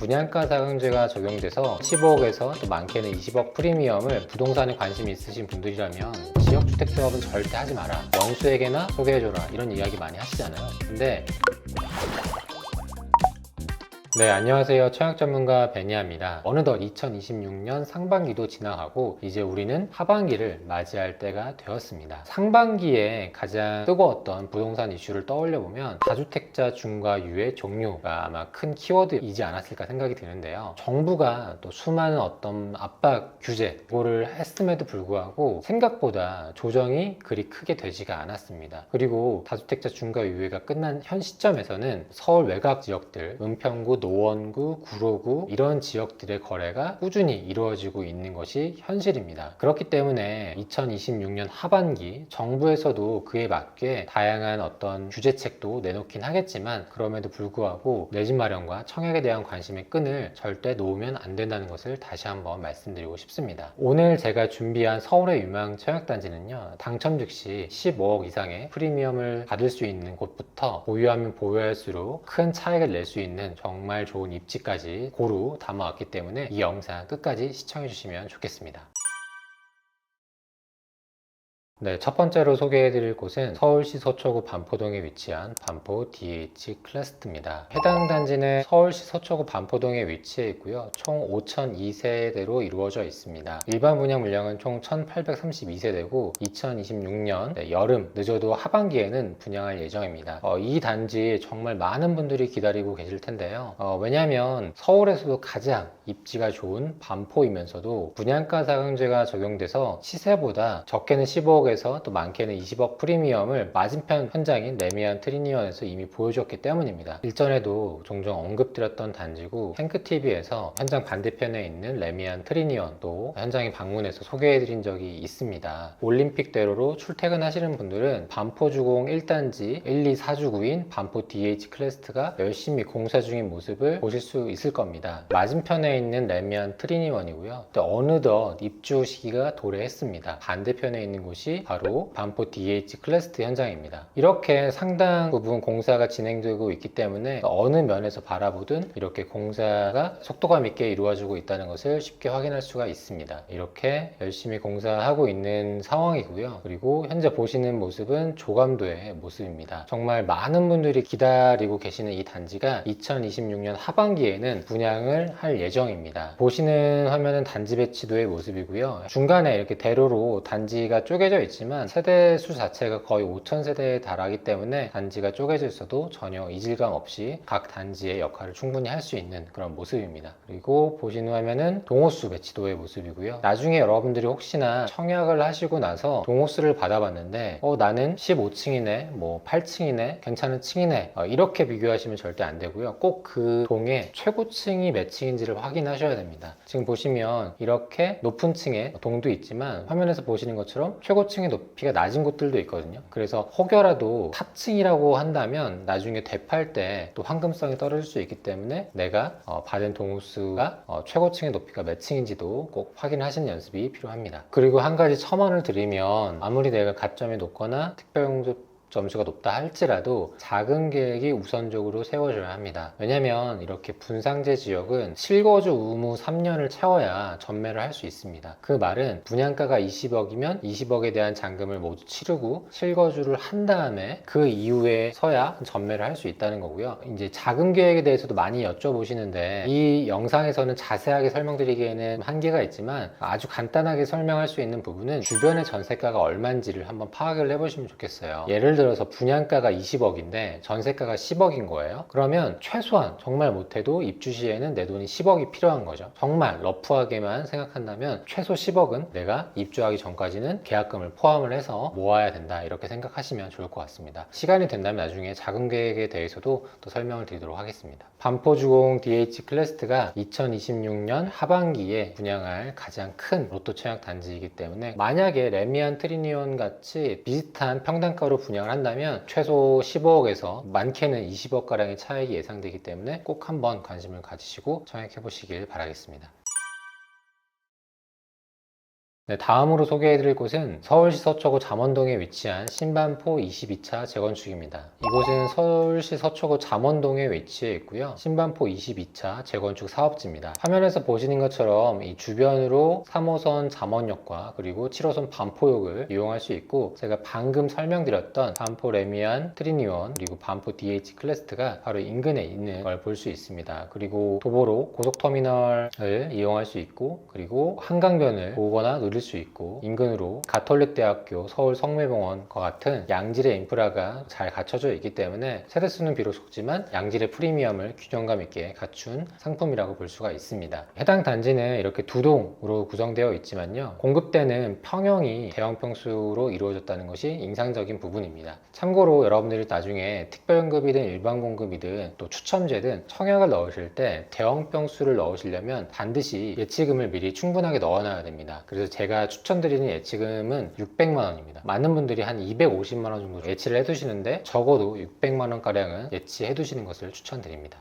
분양가 상한제가 적용돼서 15억에서 또 많게는 20억 프리미엄을 부동산에 관심이 있으신 분들이라면 지역주택 사업은 절대 하지 마라, 영수에게나 소개해줘라, 이런 이야기 많이 하시잖아요. 근데 네, 안녕하세요. 청약 전문가 베니아입니다. 어느덧 2026년 상반기도 지나가고 이제 우리는 하반기를 맞이할 때가 되었습니다. 상반기에 가장 뜨거웠던 부동산 이슈를 떠올려 보면 다주택자 중과 유의 종류가 아마 큰 키워드이지 않았을까 생각이 드는데요. 정부가 또 수많은 어떤 압박 규제 이거를 했음에도 불구하고 생각보다 조정이 그리 크게 되지가 않았습니다. 그리고 다주택자 중과 유예가 끝난 현 시점에서는 서울 외곽 지역들, 은평구, 노원구, 구로구 이런 지역들의 거래가 꾸준히 이루어지고 있는 것이 현실입니다. 그렇기 때문에 2026년 하반기 정부에서도 그에 맞게 다양한 어떤 규제책도 내놓긴 하겠지만 그럼에도 불구하고 내 집 마련과 청약에 대한 관심의 끈을 절대 놓으면 안 된다는 것을 다시 한번 말씀드리고 싶습니다. 오늘 제가 준비한 서울의 유망 청약단지는요, 당첨 즉시 15억 이상의 프리미엄을 받을 수 있는 곳부터 보유하면 보유할수록 큰 차익을 낼 수 있는 정말 좋은 입지까지 고루 담아왔기 때문에 이 영상 끝까지 시청해 주시면 좋겠습니다. 네, 첫 번째로 소개해드릴 곳은 서울시 서초구 반포동에 위치한 반포 DH 클래스트입니다. 해당 단지는 서울시 서초구 반포동에 위치해 있고요. 총 5,002세대로 이루어져 있습니다. 일반 분양 물량은 총 1,832세대고 2026년 여름 늦어도 하반기에는 분양할 예정입니다. 이 단지 정말 많은 분들이 기다리고 계실 텐데요. 왜냐하면 서울에서도 가장 입지가 좋은 반포이면서도 분양가 상한제가 적용돼서 시세보다 적게는 15억에서 또 많게는 20억 프리미엄을 맞은편 현장인 레미안 트리니언에서 이미 보여줬기 때문입니다. 일전에도 종종 언급드렸던 단지고 행크TV에서 현장 반대편에 있는 레미안 트리니언도 현장에 방문해서 소개해드린 적이 있습니다. 올림픽대로로 출퇴근하시는 분들은 반포주공 1단지 1, 2, 4주구인 반포 DH 클래스트가 열심히 공사 중인 모습을 보실 수 있을 겁니다. 맞은편에 있는 레미안 트리니언이고요. 또 어느덧 입주 시기가 도래했습니다. 반대편에 있는 곳이 바로 반포 DH 클래스트 현장입니다. 이렇게 상당 부분 공사가 진행되고 있기 때문에 어느 면에서 바라보든 이렇게 공사가 속도감 있게 이루어지고 있다는 것을 쉽게 확인할 수가 있습니다. 이렇게 열심히 공사하고 있는 상황이고요. 그리고 현재 보시는 모습은 조감도의 모습입니다. 정말 많은 분들이 기다리고 계시는 이 단지가 2026년 하반기에는 분양을 할 예정입니다. 보시는 화면은 단지 배치도의 모습이고요. 중간에 이렇게 대로로 단지가 쪼개져 있지만 세대 수 자체가 거의 5,000세대에 달하기 때문에 단지가 쪼개져 있어도 전혀 이질감 없이 각 단지의 역할을 충분히 할 수 있는 그런 모습입니다. 그리고 보시는 화면은 동호수 배치도의 모습이고요. 나중에 여러분들이 혹시나 청약을 하시고 나서 동호수를 받아봤는데 나는 15층이네, 뭐 8층이네, 괜찮은 층이네, 이렇게 비교하시면 절대 안 되고요. 꼭 그 동의 최고층이 몇 층인지를 확인하셔야 됩니다. 지금 보시면 이렇게 높은 층에 동도 있지만 화면에서 보시는 것처럼 최고층의 높이가 낮은 곳들도 있거든요. 그래서 혹여라도 탑층이라고 한다면 나중에 되팔 때 또 황금성이 떨어질 수 있기 때문에 내가 받은 동호수가 최고층의 높이가 몇 층인지도 꼭 확인하시는 연습이 필요합니다. 그리고 한 가지 첨언을 드리면 아무리 내가 가점이 높거나 특별용도 점수가 높다 할지라도 자금 계획이 우선적으로 세워져야 합니다. 왜냐면 이렇게 분상제 지역은 실거주 의무 3년을 채워야 전매를 할 수 있습니다. 그 말은 분양가가 20억이면 20억에 대한 잔금을 모두 치르고 실거주를 한 다음에 그 이후에 서야 전매를 할 수 있다는 거고요. 이제 자금 계획에 대해서도 많이 여쭤보시는데 이 영상에서는 자세하게 설명드리기에는 한계가 있지만 아주 간단하게 설명할 수 있는 부분은 주변의 전세가가 얼마인지를 한번 파악을 해보시면 좋겠어요. 예를 들어서 분양가가 20억인데 전세가가 10억인 거예요. 그러면 최소한 정말 못해도 입주 시에는 내 돈이 10억이 필요한 거죠. 정말 러프하게만 생각한다면 최소 10억은 내가 입주하기 전까지는 계약금을 포함을 해서 모아야 된다, 이렇게 생각하시면 좋을 것 같습니다. 시간이 된다면 나중에 자금 계획에 대해서도 또 설명을 드리도록 하겠습니다. 반포주공 DH 클래스트가 2026년 하반기에 분양할 가장 큰 로또 청약 단지이기 때문에 만약에 레미안 트리니온 같이 비슷한 평당가로 분양을 한다면 최소 15억에서 많게는 20억가량의 차익이 예상되기 때문에 꼭 한번 관심을 가지시고 청약해 보시길 바라겠습니다. 네, 다음으로 소개해드릴 곳은 서울시 서초구 잠원동에 위치한 신반포 22차 재건축입니다. 이곳은 서울시 서초구 잠원동에 위치해 있고요. 신반포 22차 재건축 사업지입니다. 화면에서 보시는 것처럼 이 주변으로 3호선 잠원역과 그리고 7호선 반포역을 이용할 수 있고, 제가 방금 설명드렸던 반포 레미안 트리니원 그리고 반포 DH 클래스트가 바로 인근에 있는 걸 볼 수 있습니다. 그리고 도보로 고속터미널을 이용할 수 있고, 그리고 한강변을 보거나 누릴 수 있고, 인근으로 가톨릭대학교, 서울 성매병원과 같은 양질의 인프라가 잘 갖춰져 있기 때문에 세대수는 비록 적지만 양질의 프리미엄을 균형감 있게 갖춘 상품이라고 볼 수가 있습니다. 해당 단지는 이렇게 두 동으로 구성되어 있지만요, 공급대는 평형이 대형평수로 이루어졌다는 것이 인상적인 부분입니다. 참고로 여러분들이 나중에 특별공급이든 일반 공급이든 또 추첨제든 청약을 넣으실 때 대형평수를 넣으시려면 반드시 예치금을 미리 충분하게 넣어놔야 됩니다. 그래서 제가 추천드리는 예치금은 600만 원입니다. 많은 분들이 한 250만 원 정도 예치를 해두시는데, 적어도 600만 원 가량은 예치해 두시는 것을 추천드립니다.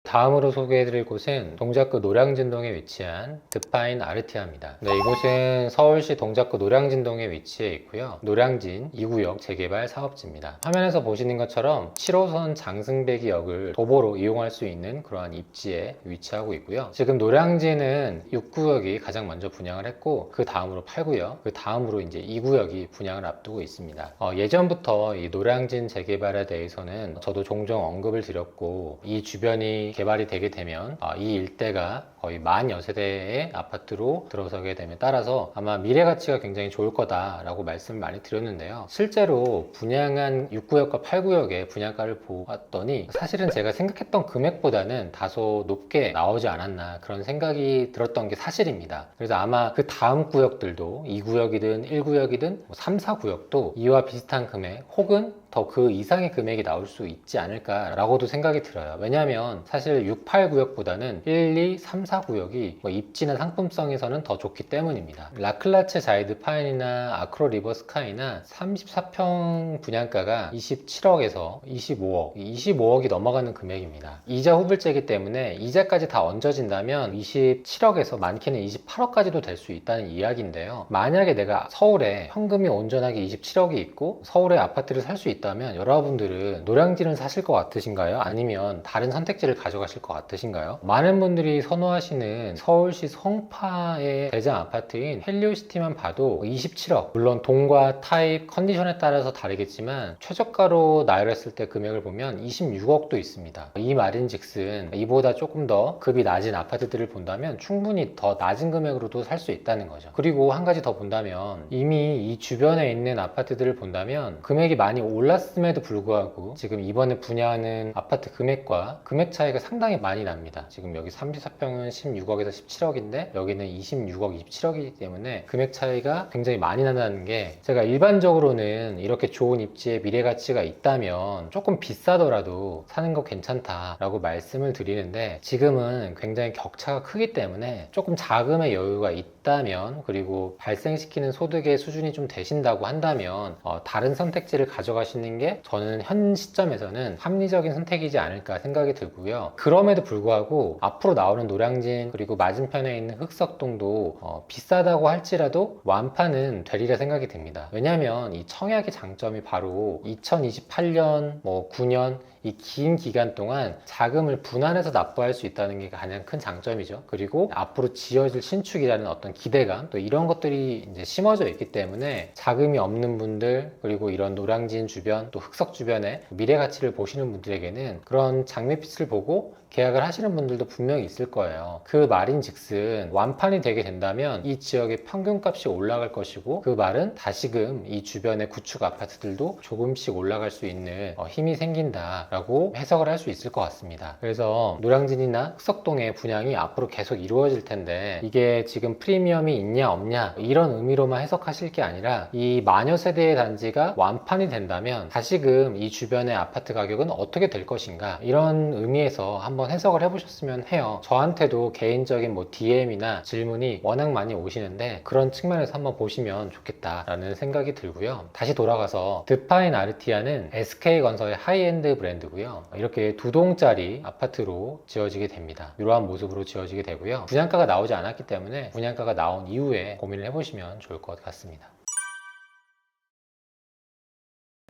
다음으로 소개해드릴 곳은 동작구 노량진동에 위치한 드파인 아르티아입니다. 네, 이곳은 서울시 동작구 노량진동에 위치해 있고요. 노량진 2구역 재개발 사업지입니다. 화면에서 보시는 것처럼 7호선 장승배기역을 도보로 이용할 수 있는 그러한 입지에 위치하고 있고요. 지금 노량진은 6구역이 가장 먼저 분양을 했고, 그 다음으로 8구역, 그 다음으로 이제 2구역이 분양을 앞두고 있습니다. 예전부터 이 노량진 재개발에 대해서는 저도 종종 언급을 드렸고, 이 주변이 개발이 되게 되면 이 일대가 거의 만여 세대의 아파트로 들어서게 됨에 따라서 아마 미래 가치가 굉장히 좋을 거다라고 말씀을 많이 드렸는데요. 실제로 분양한 6구역과 8구역의 분양가를 보았더니 사실은 제가 생각했던 금액보다는 다소 높게 나오지 않았나, 그런 생각이 들었던 게 사실입니다. 그래서 아마 그 다음 구역들도 2구역이든 1구역이든 3, 4구역도 이와 비슷한 금액 혹은 더 그 이상의 금액이 나올 수 있지 않을까라고도 생각이 들어요. 왜냐하면 사실 6, 8구역보다는 1, 2, 3, 4구역이 입지나 상품성에서는 더 좋기 때문입니다. 라클라체 자이드 파인이나 아크로 리버 스카이나 34평 분양가가 27억에서 25억, 25억이 넘어가는 금액입니다. 이자 후불제이기 때문에 이자까지 다 얹어진다면 27억에서 많게는 28억까지도 될 수 있다는 이야기인데요. 만약에 내가 서울에 현금이 온전하게 27억이 있고 서울에 아파트를 살 수 있다면 여러분들은 노량진을 사실 것 같으신가요? 아니면 다른 선택지를 가져가실 것 같으신가요? 많은 분들이 선호하시는 서울시 성파의 대장 아파트인 헬리오시티만 봐도 27억, 물론 동과 타입, 컨디션에 따라서 다르겠지만 최저가로 나열했을 때 금액을 보면 26억도 있습니다. 이 말인즉슨 이보다 조금 더 급이 낮은 아파트들을 본다면 충분히 더 낮은 금액으로도 살 수 있다는 거죠. 그리고 한 가지 더 본다면, 이미 이 주변에 있는 아파트들을 본다면 금액이 많이 올랐음에도 불구하고 지금 이번에 분양하는 아파트 금액과 금액 차이가 상당히 많이 납니다. 지금 여기 34평은 16억에서 17억인데 여기는 26억, 27억이기 때문에 금액 차이가 굉장히 많이 난다는 게, 제가 일반적으로는 이렇게 좋은 입지에 미래 가치가 있다면 조금 비싸더라도 사는 거 괜찮다라고 말씀을 드리는데, 지금은 굉장히 격차가 크기 때문에 조금 자금의 여유가 있다면, 그리고 발생시키는 소득의 수준이 좀 되신다고 한다면 다른 선택지를 가져가시는 게 저는 현 시점에서는 합리적인 선택이지 않을까 생각이 들고요. 그럼에도 불구하고 앞으로 나오는 노량진 그리고 맞은편에 있는 흑석동도 비싸다고 할지라도 완파는 되리라 생각이 듭니다. 왜냐하면 이 청약의 장점이 바로 2028년, 9년 이 긴 기간 동안 자금을 분할해서 납부할 수 있다는 게 가장 큰 장점이죠. 그리고 앞으로 지어질 신축이라는 어떤 기대감, 또 이런 것들이 이제 심어져 있기 때문에 자금이 없는 분들, 그리고 이런 노량진 주변 또 흑석 주변에 미래 가치를 보시는 분들에게는 그런 장밋빛을 보고 계약을 하시는 분들도 분명히 있을 거예요. 그 말인즉슨 완판이 되게 된다면 이 지역의 평균값이 올라갈 것이고, 그 말은 다시금 이 주변의 구축 아파트들도 조금씩 올라갈 수 있는 힘이 생긴다라고 해석을 할 수 있을 것 같습니다. 그래서 노량진이나 흑석동의 분양이 앞으로 계속 이루어질 텐데, 이게 지금 프리미엄이 있냐 없냐 이런 의미로만 해석하실 게 아니라, 이 마녀 세대의 단지가 완판이 된다면 다시금 이 주변의 아파트 가격은 어떻게 될 것인가, 이런 의미에서 한번 해석을 해보셨으면 해요. 저한테도 개인적인 DM이나 질문이 워낙 많이 오시는데, 그런 측면에서 한번 보시면 좋겠다라는 생각이 들고요. 다시 돌아가서 드파인 아르티아는 SK건설의 하이엔드 브랜드 아일랜드고요. 이렇게 2동짜리 아파트로 지어지게 됩니다. 이러한 모습으로 지어지게 되고요. 분양가가 나오지 않았기 때문에 분양가가 나온 이후에 고민을 해보시면 좋을 것 같습니다.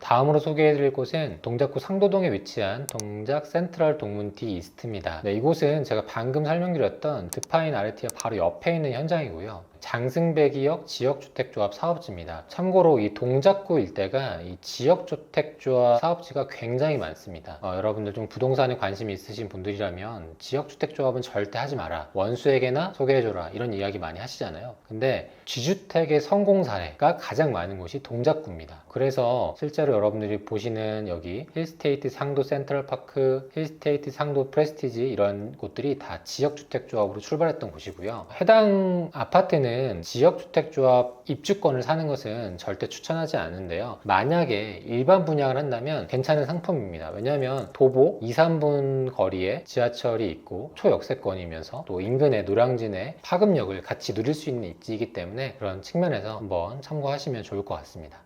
다음으로 소개해드릴 곳은 동작구 상도동에 위치한 동작 센트럴 동문티 이스트입니다. 네, 이곳은 제가 방금 설명드렸던 드파인 아르티아 바로 옆에 있는 현장이고요. 장승배기역 지역주택조합 사업지입니다. 참고로 이 동작구 일대가 이 지역주택조합 사업지가 굉장히 많습니다. 여러분들 좀 부동산에 관심이 있으신 분들이라면 지역주택조합은 절대 하지 마라, 원수에게나 소개해줘라, 이런 이야기 많이 하시잖아요. 근데 지주택의 성공 사례가 가장 많은 곳이 동작구입니다. 그래서 실제로 여러분들이 보시는 여기 힐스테이트 상도 센트럴파크, 힐스테이트 상도 프레스티지, 이런 곳들이 다 지역주택조합으로 출발했던 곳이고요. 해당 아파트는 지역주택조합 입주권을 사는 것은 절대 추천하지 않는데요. 만약에 일반 분양을 한다면 괜찮은 상품입니다. 왜냐하면 도보 2, 3분 거리에 지하철이 있고 초역세권이면서 또 인근의 노량진의 파급력을 같이 누릴 수 있는 입지이기 때문에 그런 측면에서 한번 참고하시면 좋을 것 같습니다.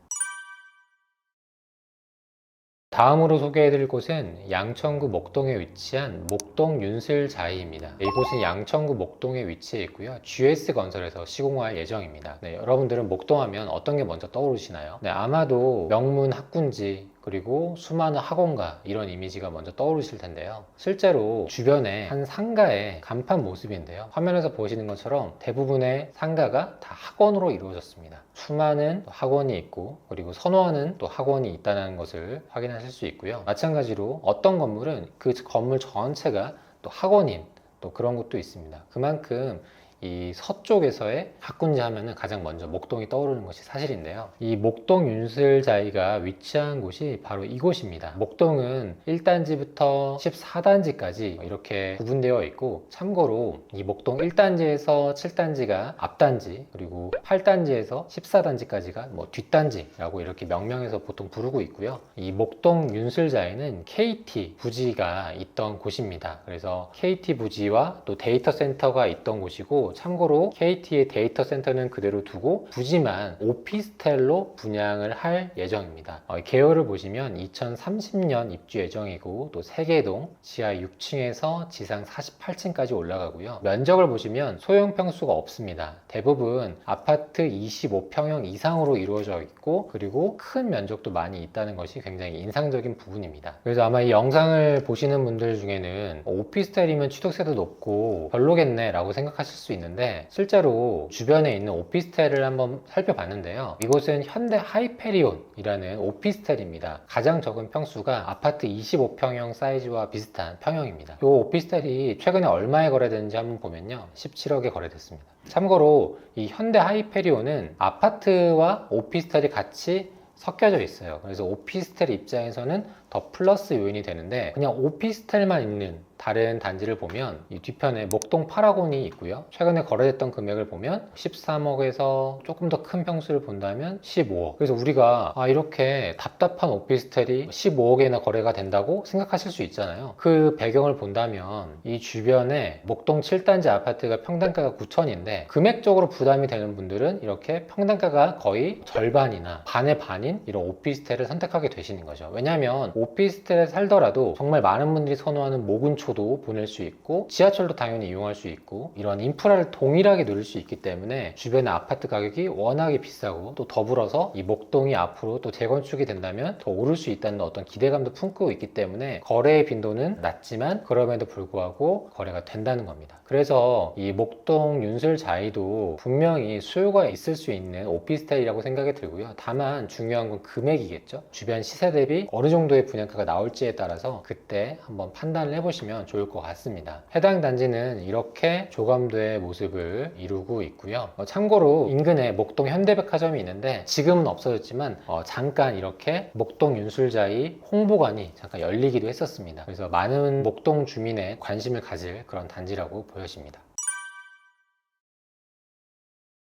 다음으로 소개해드릴 곳은 양천구 목동에 위치한 목동 윤슬자이입니다. 이곳은 양천구 목동에 위치해 있고요. GS건설에서 시공할 예정입니다. 네, 여러분들은 목동하면 어떤 게 먼저 떠오르시나요? 네, 아마도 명문 학군지, 그리고 수많은 학원가, 이런 이미지가 먼저 떠오르실 텐데요. 실제로 주변에 한 상가의 간판 모습인데요. 화면에서 보시는 것처럼 대부분의 상가가 다 학원으로 이루어졌습니다. 수많은 학원이 있고, 그리고 선호하는 또 학원이 있다는 것을 확인하실 수 있고요. 마찬가지로 어떤 건물은 그 건물 전체가 또 학원인 또 그런 곳도 있습니다. 그만큼 이 서쪽에서의 학군지 하면은 가장 먼저 목동이 떠오르는 것이 사실인데요. 이 목동 윤슬자이가 위치한 곳이 바로 이곳입니다. 목동은 1단지부터 14단지까지 이렇게 구분되어 있고, 참고로 이 목동 1단지에서 7단지가 앞단지, 그리고 8단지에서 14단지까지가 뭐 뒷단지라고 이렇게 명명해서 보통 부르고 있고요. 이 목동 윤슬자이는 KT 부지가 있던 곳입니다. 그래서 KT 부지와 또 데이터 센터가 있던 곳이고, 참고로 KT의 데이터 센터는 그대로 두고 부지만 오피스텔로 분양을 할 예정입니다. 계열을 보시면 2030년 입주 예정이고, 또 세계동 지하 6층에서 지상 48층까지 올라가고요. 면적을 보시면 소형 평수가 없습니다. 대부분 아파트 25평형 이상으로 이루어져 있고, 그리고 큰 면적도 많이 있다는 것이 굉장히 인상적인 부분입니다. 그래서 아마 이 영상을 보시는 분들 중에는 오피스텔이면 취득세도 높고 별로겠네 라고 생각하실 수 있는데, 실제로 주변에 있는 오피스텔을 한번 살펴봤는데요. 이곳은 현대 하이페리온이라는 오피스텔입니다. 가장 적은 평수가 아파트 25평형 사이즈와 비슷한 평형입니다. 이 오피스텔이 최근에 얼마에 거래됐는지 한번 보면요, 17억에 거래됐습니다. 참고로 이 현대 하이페리온은 아파트와 오피스텔이 같이 섞여져 있어요. 그래서 오피스텔 입장에서는 더 플러스 요인이 되는데, 그냥 오피스텔만 있는 다른 단지를 보면 이 뒤편에 목동 파라곤이 있고요. 최근에 거래됐던 금액을 보면 13억에서 조금 더 큰 평수를 본다면 15억. 그래서 우리가 이렇게 답답한 오피스텔이 15억에나 거래가 된다고 생각하실 수 있잖아요. 그 배경을 본다면 이 주변에 목동 7단지 아파트가 평당가가 9천인데 금액적으로 부담이 되는 분들은 이렇게 평당가가 거의 절반이나 반의 반인 이런 오피스텔을 선택하게 되시는 거죠. 왜냐하면 오피스텔에 살더라도 정말 많은 분들이 선호하는 모근초도 보낼 수 있고, 지하철도 당연히 이용할 수 있고, 이런 인프라를 동일하게 누릴 수 있기 때문에 주변의 아파트 가격이 워낙에 비싸고, 또 더불어서 이 목동이 앞으로 또 재건축이 된다면 더 오를 수 있다는 어떤 기대감도 품고 있기 때문에 거래의 빈도는 낮지만 그럼에도 불구하고 거래가 된다는 겁니다. 그래서 이 목동 윤슬자이도 분명히 수요가 있을 수 있는 오피스텔이라고 생각이 들고요. 다만 중요한 건 금액이겠죠. 주변 시세 대비 어느 정도의 분양가가 나올지에 따라서 그때 한번 판단을 해보시면 좋을 것 같습니다. 해당 단지는 이렇게 조감도의 모습을 이루고 있고요. 참고로 인근에 목동 현대백화점이 있는데 지금은 없어졌지만 잠깐 이렇게 목동 윤슬자이 홍보관이 잠깐 열리기도 했었습니다. 그래서 많은 목동 주민의 관심을 가질 그런 단지라고 보여집니다.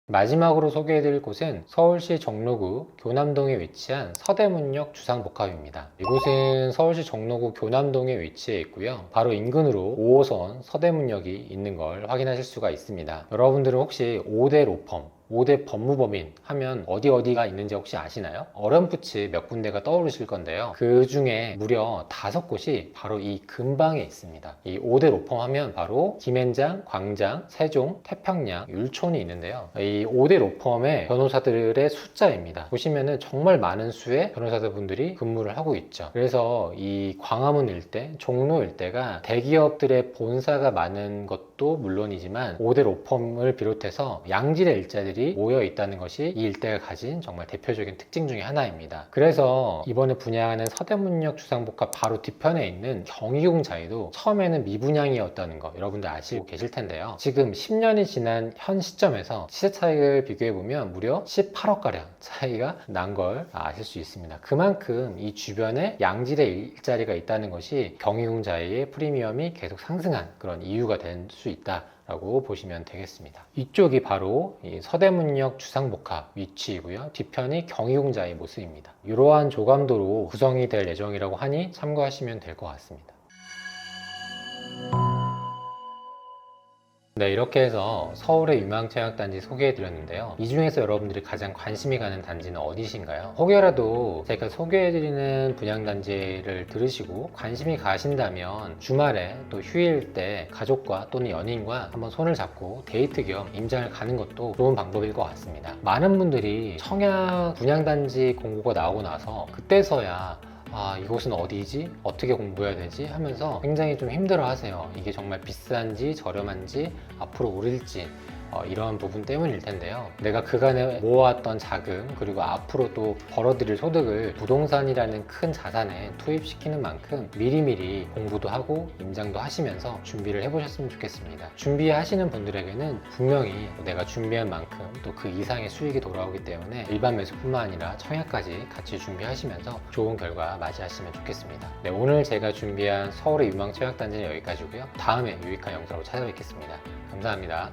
마지막으로 소개해드릴 곳은 서울시 종로구 교남동에 위치한 서대문역 주상복합입니다. 이곳은 서울시 종로구 교남동에 위치해 있고요. 바로 인근으로 5호선 서대문역이 있는 걸 확인하실 수가 있습니다. 여러분들은 혹시 5대 로펌, 5대 법무법인 하면 어디가 있는지 혹시 아시나요? 어렴풋이 몇 군데가 떠오르실 건데요. 그 중에 무려 5곳이 바로 이 근방에 있습니다. 이 5대 로펌 하면 바로 김앤장, 광장, 세종, 태평양, 율촌이 있는데요. 이 5대 로펌의 변호사들의 숫자입니다. 보시면은 정말 많은 수의 변호사분들이 근무를 하고 있죠. 그래서 이 광화문 일대, 종로 일대가 대기업들의 본사가 많은 것도 물론이지만 5대 로펌을 비롯해서 양질의 일자들이 모여 있다는 것이 이 일대가 가진 정말 대표적인 특징 중에 하나입니다. 그래서 이번에 분양하는 서대문역 주상복합 바로 뒤편에 있는 경희궁자이도 처음에는 미분양이었다는 거 여러분들 아시고 계실 텐데요. 지금 10년이 지난 현 시점에서 시세 차익을 비교해보면 무려 18억가량 차이가 난 걸 아실 수 있습니다. 그만큼 이 주변에 양질의 일자리가 있다는 것이 경희궁자이의 프리미엄이 계속 상승한 그런 이유가 될 수 있다 라고 보시면 되겠습니다. 이쪽이 바로 이 서대문역 주상복합 위치이고요. 뒤편이 경희궁자의 모습입니다. 이러한 조감도로 구성이 될 예정이라고 하니 참고하시면 될 것 같습니다. 네, 이렇게 해서 서울의 유망청약단지 소개해드렸는데요. 이 중에서 여러분들이 가장 관심이 가는 단지는 어디신가요? 혹여라도 제가 소개해드리는 분양단지를 들으시고 관심이 가신다면 주말에 또 휴일 때 가족과 또는 연인과 한번 손을 잡고 데이트 겸 임장을 가는 것도 좋은 방법일 것 같습니다. 많은 분들이 청약 분양단지 공고가 나오고 나서 그때서야 이곳은 어디지? 어떻게 공부해야 되지? 하면서 굉장히 좀 힘들어 하세요. 이게 정말 비싼지 저렴한지 앞으로 오를지 이런 부분 때문일 텐데요. 내가 그간에 모아왔던 자금 그리고 앞으로 또 벌어들일 소득을 부동산이라는 큰 자산에 투입시키는 만큼 미리미리 공부도 하고 임장도 하시면서 준비를 해보셨으면 좋겠습니다. 준비하시는 분들에게는 분명히 내가 준비한 만큼 또 그 이상의 수익이 돌아오기 때문에 일반 매수뿐만 아니라 청약까지 같이 준비하시면서 좋은 결과 맞이하시면 좋겠습니다. 네, 오늘 제가 준비한 서울의 유망청약단지는 여기까지고요. 다음에 유익한 영상으로 찾아뵙겠습니다. 감사합니다.